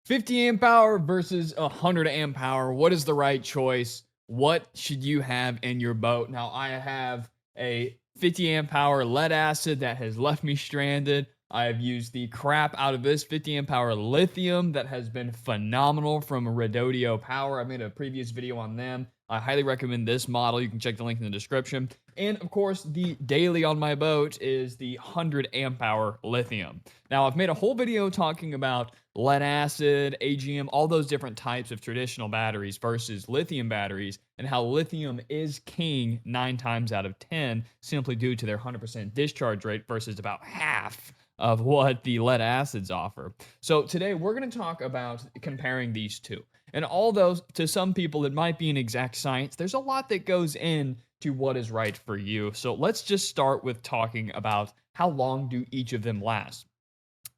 50 amp hour versus 100 amp hour. What is the right choice? What should you have in your boat? Now, I have a 50 amp hour lead acid that has left me stranded. I have used the crap out of this 50 amp hour lithium that has been phenomenal from Redodio Power. I made a previous video on them. I highly recommend this model. You can check the link in the description. And of course, the daily on my boat is the 100 amp hour lithium. Now, I've made a whole video talking about lead acid, AGM, all those different types of traditional batteries versus lithium batteries, and how lithium is king 9 times out of 10 simply due to their 100% discharge rate versus about half of what the lead acids offer. So today we're going to talk about comparing these two. And although to some people it might be an exact science, there's a lot that goes in to what is right for you. So let's just start with talking about how long do each of them last.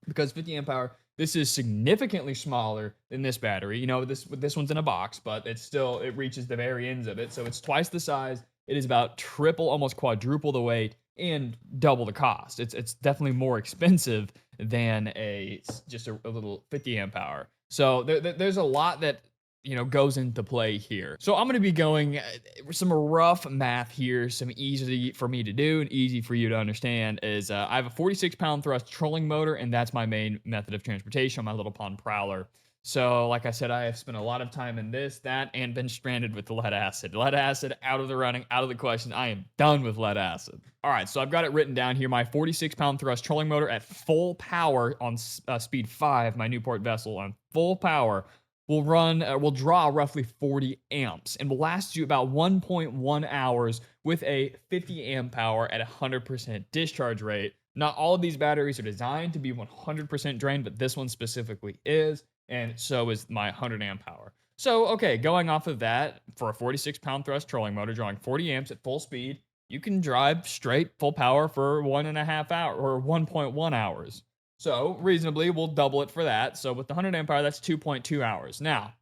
Because 50 amp hour, this is significantly smaller than this battery. You know, this one's in a box, but it reaches the very ends of it. So it's twice the size. It is about triple, almost quadruple the weight and double the cost. It's definitely more expensive than just a little 50 amp hour. So there's a lot that goes into play here. So I'm going to be going some rough math here, some easy for me to do and easy for you to understand is I have a 46-pound thrust trolling motor, and that's my main method of transportation on my little pond Prowler. So like I said, I have spent a lot of time in that, and been stranded with the lead acid. Lead acid out of the running, out of the question. I am done with lead acid. All right, so I've got it written down here. My 46-pound thrust trolling motor at full power on speed 5, my Newport vessel on full power, will draw roughly 40 amps and will last you about 1.1 hours with a 50 amp hour at 100% discharge rate. Not all of these batteries are designed to be 100% drained, but this one specifically is, and so is my 100 amp hour. So, okay, going off of that, for a 46-pound thrust trolling motor drawing 40 amps at full speed, you can drive straight full power for 1.5 hours or 1.1 hours. So reasonably, we'll double it for that. So with the 100 amp hour, that's 2.2 hours. Now,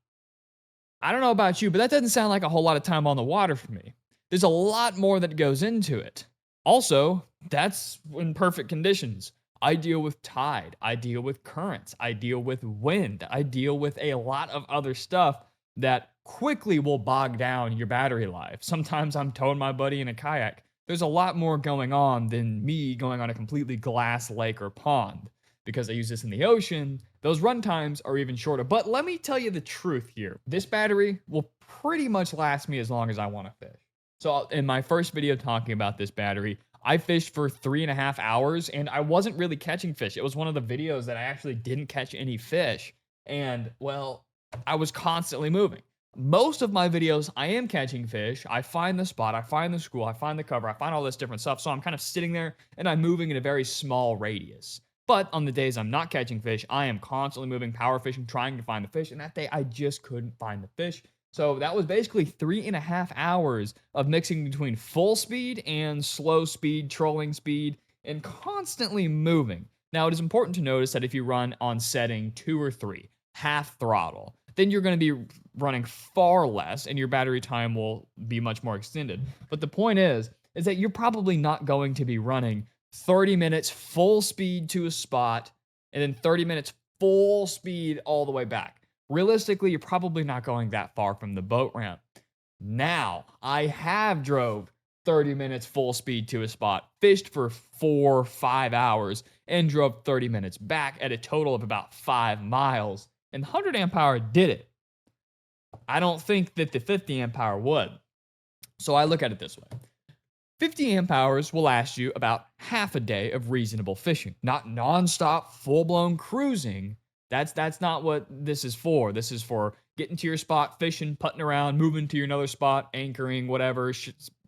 I don't know about you, but that doesn't sound like a whole lot of time on the water for me. There's a lot more that goes into it. Also, that's in perfect conditions. I deal with tide. I deal with currents. I deal with wind. I deal with a lot of other stuff that quickly will bog down your battery life. Sometimes I'm towing my buddy in a kayak. There's a lot more going on than me going on a completely glass lake or pond. Because I use this in the ocean, those run times are even shorter. But let me tell you the truth here. This battery will pretty much last me as long as I want to fish. So in my first video talking about this battery, I fished for 3.5 hours and I wasn't really catching fish. It was one of the videos that I actually didn't catch any fish. And well, I was constantly moving. Most of my videos, I am catching fish. I find the spot, I find the school, I find the cover, I find all this different stuff. So I'm kind of sitting there and I'm moving in a very small radius. But on the days I'm not catching fish, I am constantly moving, power fishing, trying to find the fish. And that day, I just couldn't find the fish. So that was basically 3.5 hours of mixing between full speed and slow speed, trolling speed, and constantly moving. Now, it is important to notice that if you run on setting 2 or 3, half throttle, then you're going to be running far less and your battery time will be much more extended. But the point is that you're probably not going to be running 30 minutes full speed to a spot, and then 30 minutes full speed all the way back. Realistically, you're probably not going that far from the boat ramp. Now, I have drove 30 minutes full speed to a spot, fished for 4-5 hours, and drove 30 minutes back at a total of about 5 miles. And 100 amp hour did it. I don't think that the 50 amp hour would. So I look at it this way. 50 amp hours will last you about half a day of reasonable fishing, not nonstop, full-blown cruising. That's not what this is for. This is for getting to your spot, fishing, putting around, moving to another spot, anchoring, whatever,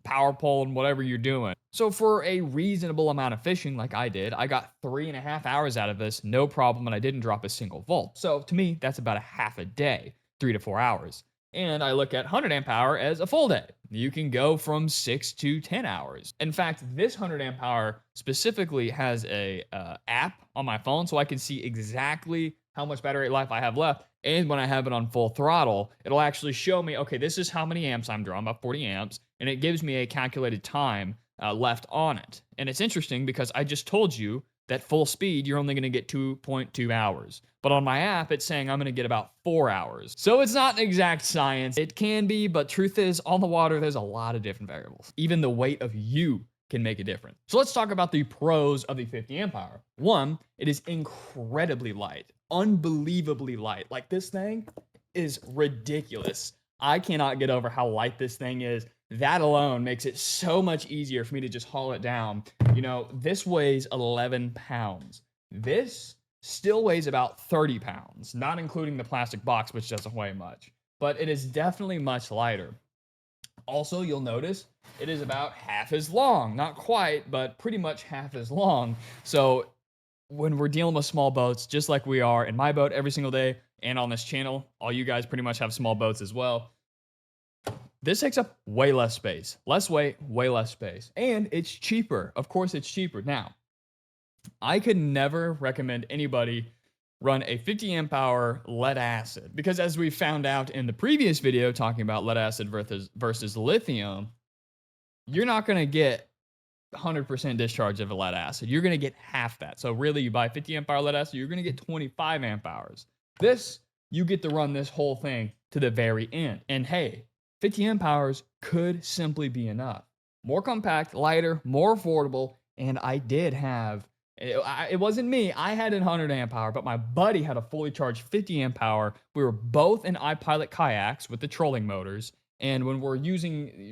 power pulling, whatever you're doing. So for a reasonable amount of fishing, like I did, I got 3.5 hours out of this, no problem, and I didn't drop a single volt. So to me, that's about a half a day, 3 to 4 hours. And I look at 100 amp hour as a full day. You can go from 6 to 10 hours. In fact, this 100 amp hour specifically has a app on my phone, so I can see exactly how much battery life I have left. And when I have it on full throttle, it'll actually show me, okay, this is how many amps I'm drawing, about 40 amps, and it gives me a calculated time left on it. And it's interesting because I just told you that full speed, you're only going to get 2.2 hours. But on my app, it's saying I'm going to get about 4 hours. So it's not an exact science. It can be, but truth is, on the water, there's a lot of different variables. Even the weight of you can make a difference. So let's talk about the pros of the 50 amp hour. One, it is incredibly light, unbelievably light. Like, this thing is ridiculous. I cannot get over how light this thing is. That alone makes it so much easier for me to just haul it down. You know, this weighs 11 pounds. This still weighs about 30 pounds, not including the plastic box, which doesn't weigh much. But it is definitely much lighter. Also, you'll notice it is about half as long. Not quite, but pretty much half as long. So when we're dealing with small boats, just like we are in my boat every single day and on this channel, all you guys pretty much have small boats as well. This takes up way less space. Less weight, way less space. And it's cheaper. Of course, it's cheaper. Now, I could never recommend anybody run a 50 amp hour lead acid, because as we found out in the previous video talking about lead acid versus lithium, you're not going to get 100% discharge of a lead acid. You're going to get half that. So really, you buy 50 amp hour lead acid, you're going to get 25 amp hours. This, you get to run this whole thing to the very end. And hey, 50 amp hours could simply be enough. More compact, lighter, more affordable, and I did have, it wasn't me, I had a 100 amp hour, but my buddy had a fully charged 50 amp hour. We were both in iPilot kayaks with the trolling motors, and when we're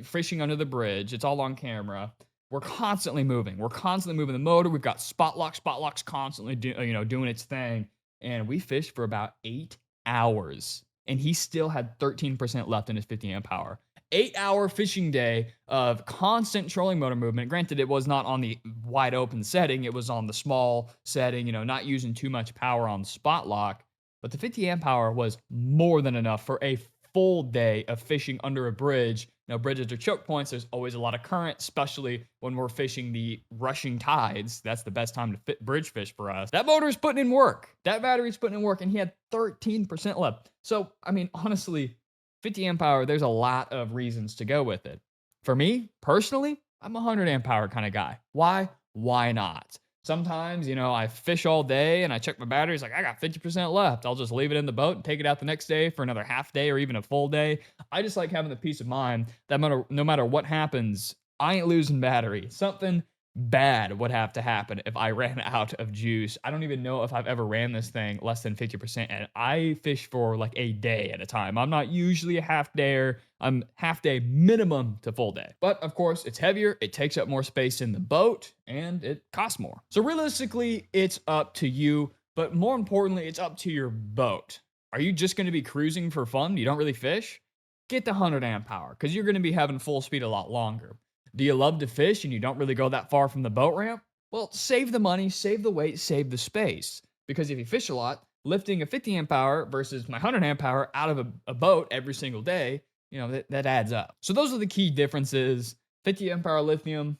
fishing under the bridge, it's all on camera. We're constantly moving. We're constantly moving the motor. We've got spot locks constantly doing its thing, and we fished for about 8 hours. And he still had 13% left in his 50 amp hour. 8-hour fishing day of constant trolling motor movement. Granted, it was not on the wide open setting. It was on the small setting, not using too much power on spot lock. But the 50 amp hour was more than enough for a full day of fishing under a bridge. Bridges are choke points. There's always a lot of current, especially when we're fishing the rushing tides. That's the best time to bridge fish for us. That motor's putting in work. That battery's putting in work, and he had 13% left. So, I mean, honestly, 50 amp hour, there's a lot of reasons to go with it. For me, personally, I'm a 100 amp hour kind of guy. Why? Why not? Sometimes, I fish all day and I check my batteries, like I got 50% left. I'll just leave it in the boat and take it out the next day for another half day or even a full day. I just like having the peace of mind that no matter what happens, I ain't losing battery. Something bad would have to happen if I ran out of juice. I don't even know if I've ever ran this thing less than 50%, and I fish for like a day at a time. I'm not usually a half dayer. I'm half day minimum to full day. But of course, it's heavier, it takes up more space in the boat, and it costs more. So realistically, it's up to you, but more importantly, it's up to your boat. Are you just going to be cruising for fun? You don't really fish? Get the 100 amp hour, because you're going to be having full speed a lot longer. Do you love to fish and you don't really go that far from the boat ramp? Well, save the money, save the weight, save the space. Because if you fish a lot, lifting a 50 amp hour versus my 100 amp hour out of a boat every single day, that adds up. So those are the key differences. 50 amp hour lithium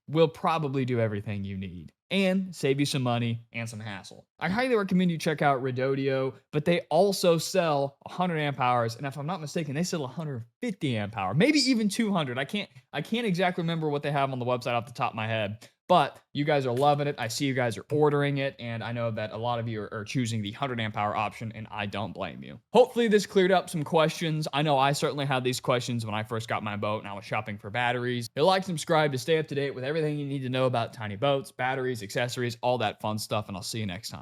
will probably do everything you need and save you some money and some hassle. I highly recommend you check out Redodio, but they also sell 100 amp hours, and if I'm not mistaken, they sell 150 amp hour, maybe even 200. I can't exactly remember what they have on the website off the top of my head, but you guys are loving it. I see you guys are ordering it, and I know that a lot of you are choosing the 100 amp hour option, and I don't blame you. Hopefully this cleared up some questions. I know I certainly had these questions when I first got my boat and I was shopping for batteries. Hit like, subscribe to stay up to date with everything you need to know about tiny boats, batteries, accessories, all that fun stuff, and I'll see you next time.